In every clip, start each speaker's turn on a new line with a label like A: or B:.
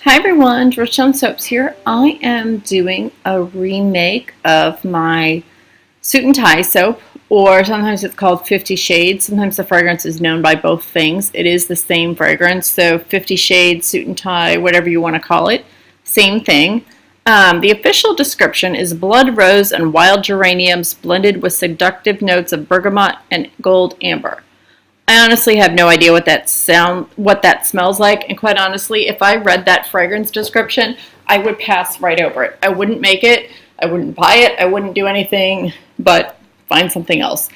A: Hi everyone, Georgetown Soaps here. I am doing a remake of my suit and tie soap, or sometimes it's called 50 Shades. Sometimes the fragrance is known by both things. It is the same fragrance, so 50 Shades, suit and tie, whatever you want to call it, same thing. The official description is blood rose and wild geraniums blended with seductive notes of bergamot and gold amber. I honestly have no idea what that smells like, and quite honestly, if I read that fragrance description, I would pass right over it. I wouldn't make it, I wouldn't buy it, I wouldn't do anything but find something else.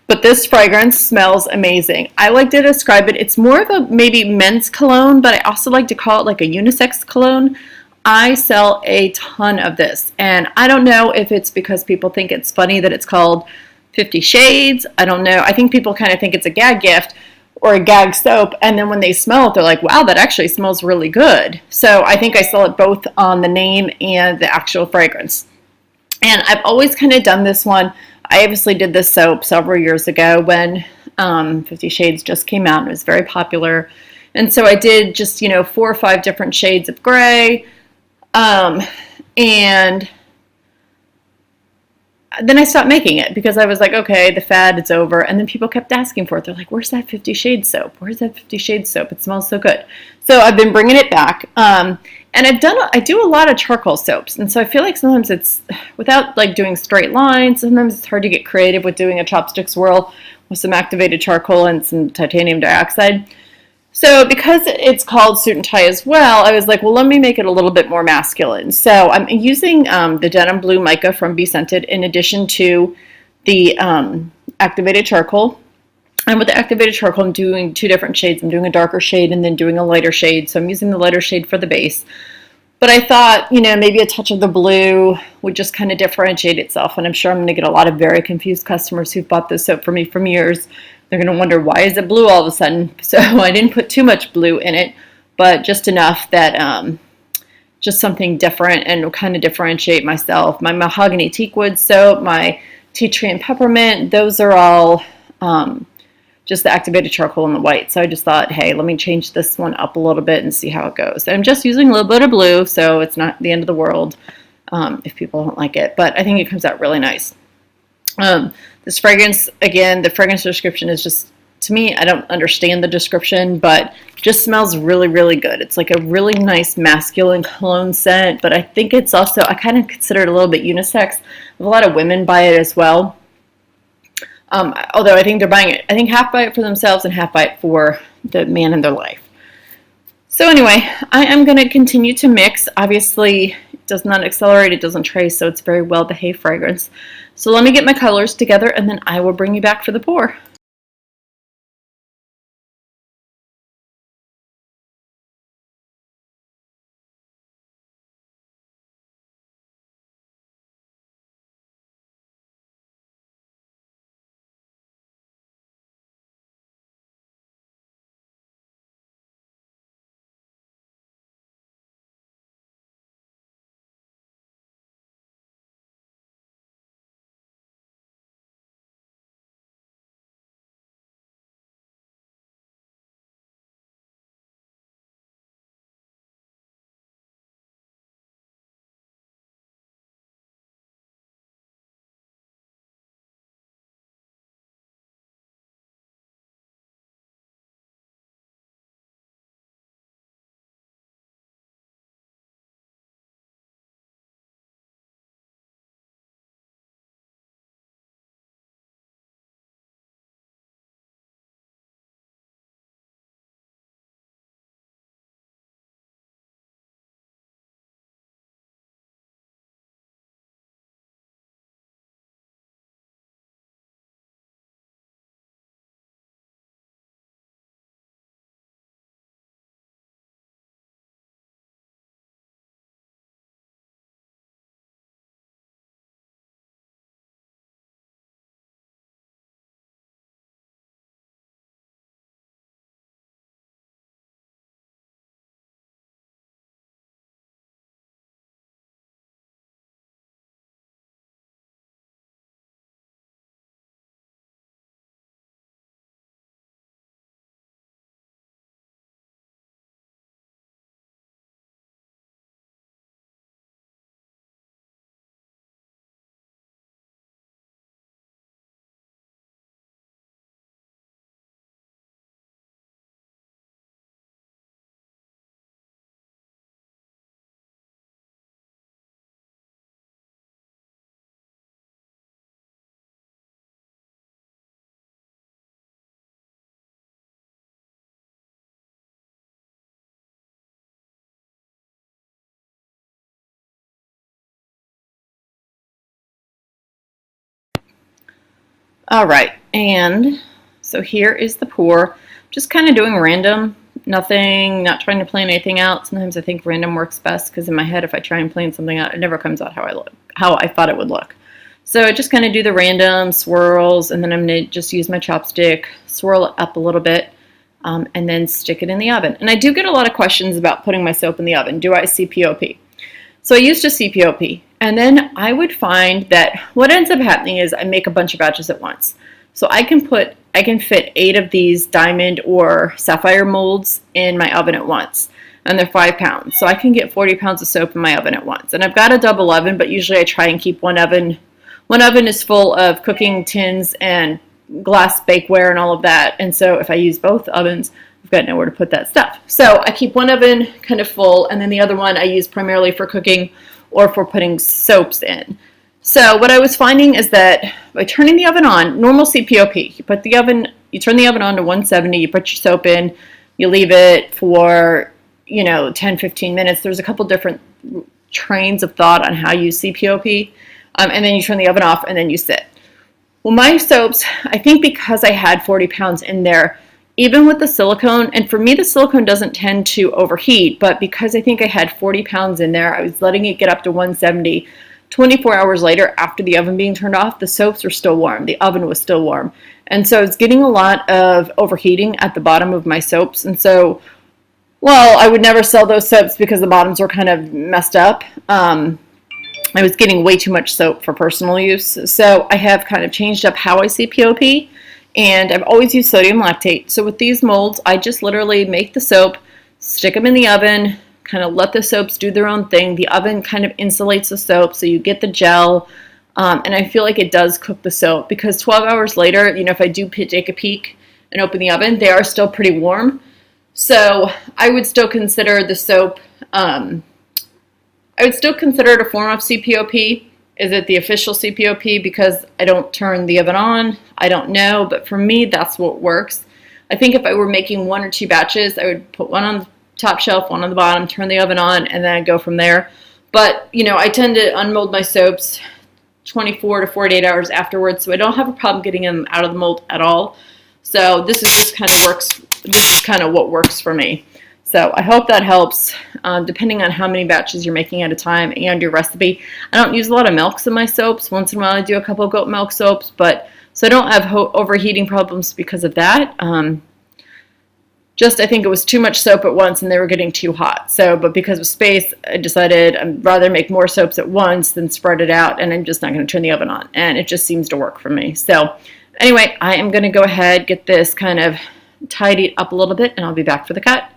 A: But this fragrance smells amazing. I like to describe it, it's more of a maybe men's cologne, but I also like to call it like a unisex cologne. I sell a ton of this, and I don't know if it's because people think it's funny that it's called 50 Shades. I don't know. I think people kind of think it's a gag gift or a gag soap, and then when they smell it, they're like, wow, that actually smells really good. So I think I sell it both on the name and the actual fragrance. And I've always kind of done this one. I obviously did this soap several years ago when 50 Shades just came out and it was very popular. And so I did just, 4 or 5 different shades of gray. And then I stopped making it because I was like, okay, the fad is over. And then people kept asking for it. They're like, where's that 50 Shades soap? Where's that 50 Shades soap? It smells so good. So I've been bringing it back. And I do a lot of charcoal soaps. And so I feel like sometimes it's, without like doing straight lines, sometimes it's hard to get creative with doing a chopstick swirl with some activated charcoal and some titanium dioxide. So because it's called suit and tie as well, I was like, well, let me make it a little bit more masculine. So I'm using the denim blue mica from BeScented in addition to the activated charcoal. And with the activated charcoal, I'm doing 2 different shades. I'm doing a darker shade and then doing a lighter shade. So I'm using the lighter shade for the base. But I thought, maybe a touch of the blue would just kind of differentiate itself. And I'm sure I'm going to get a lot of very confused customers who've bought this soap for me from years. They're going to wonder, why is it blue all of a sudden? So I didn't put too much blue in it, but just enough that just something different and kind of differentiate myself. My mahogany teakwood soap, my tea tree and peppermint, those are all just the activated charcoal and the white. So I just thought, hey, let me change this one up a little bit and see how it goes. I'm just using a little bit of blue, so it's not the end of the world if people don't like it. But I think it comes out really nice. This fragrance, again, the fragrance description is just, to me, I don't understand the description, but just smells really, really good. It's like a really nice masculine cologne scent, but I think it's also, I kind of consider it a little bit unisex. A lot of women buy it as well. Although I think they're buying it, I think half buy it for themselves and half buy it for the man in their life. So anyway, I am going to continue to mix. Obviously, it does not accelerate, it doesn't trace, so it's very well behaved fragrance. So let me get my colors together and then I will bring you back for the pour. All right, and so here is the pour. Just kind of doing random, nothing, not trying to plan anything out. Sometimes I think random works best because in my head, if I try and plan something out, it never comes out how I thought it would look. So I just kind of do the random swirls, and then I'm going to just use my chopstick, swirl it up a little bit, and then stick it in the oven. And I do get a lot of questions about putting my soap in the oven. Do I CPOP? So I used to CPOP, and then I would find that what ends up happening is I make a bunch of batches at once. So I can fit 8 of these diamond or sapphire molds in my oven at once, and they're 5 pounds. So I can get 40 pounds of soap in my oven at once. And I've got a double oven, but usually I try and keep one oven. One oven is full of cooking tins and glass bakeware and all of that. And so if I use both ovens, I've got nowhere to put that stuff. So I keep one oven kind of full, and then the other one I use primarily for cooking or for putting soaps in. So what I was finding is that by turning the oven on, normal CPOP, you turn the oven on to 170, you put your soap in, you leave it for, 10, 15 minutes. There's a couple different trains of thought on how you CPOP, and then you turn the oven off and then you sit. Well, my soaps, I think because I had 40 pounds in there, even with the silicone, and for me the silicone doesn't tend to overheat, but because I think I had 40 pounds in there, I was letting it get up to 170. 24 hours later, after the oven being turned off, the soaps were still warm. The oven was still warm. And so it's getting a lot of overheating at the bottom of my soaps. And so, well, I would never sell those soaps because the bottoms were kind of messed up. I was getting way too much soap for personal use. So I have kind of changed up how I CPOP, and I've always used sodium lactate. So with these molds, I just literally make the soap, stick them in the oven, kind of let the soaps do their own thing. The oven kind of insulates the soap, so you get the gel, and I feel like it does cook the soap because 12 hours later, if I do take a peek and open the oven, they are still pretty warm. So I would still consider the soap, I would still consider it a form of CPOP. Is it the official CPOP because I don't turn the oven on? I don't know, but for me, that's what works. I think if I were making 1 or 2 batches, I would put one on the top shelf, one on the bottom, turn the oven on, and then I'd go from there. But, I tend to unmold my soaps 24 to 48 hours afterwards, so I don't have a problem getting them out of the mold at all. So this is kind of what works for me. So I hope that helps, depending on how many batches you're making at a time and your recipe. I don't use a lot of milks in my soaps. Once in a while I do a couple of goat milk soaps, but so I don't have overheating problems because of that. I think it was too much soap at once and they were getting too hot. So, but because of space, I decided I'd rather make more soaps at once than spread it out, and I'm just not going to turn the oven on. And it just seems to work for me. So anyway, I am going to go ahead, get this kind of tidied up a little bit, and I'll be back for the cut.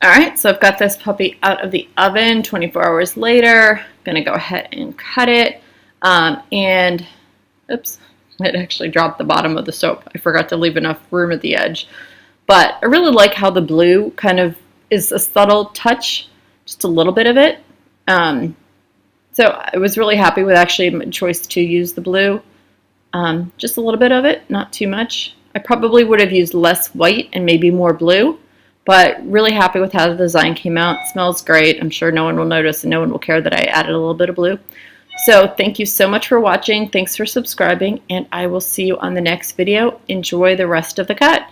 A: All right, so I've got this puppy out of the oven 24 hours later. I'm gonna go ahead and cut it. And, oops, it actually dropped the bottom of the soap. I forgot to leave enough room at the edge. But I really like how the blue kind of is a subtle touch, just a little bit of it. So I was really happy with actually my choice to use the blue. Just a little bit of it, not too much. I probably would have used less white and maybe more blue, but really happy with how the design came out. It smells great. I'm sure no one will notice and no one will care that I added a little bit of blue. So thank you so much for watching. Thanks for subscribing, and I will see you on the next video. Enjoy the rest of the cut.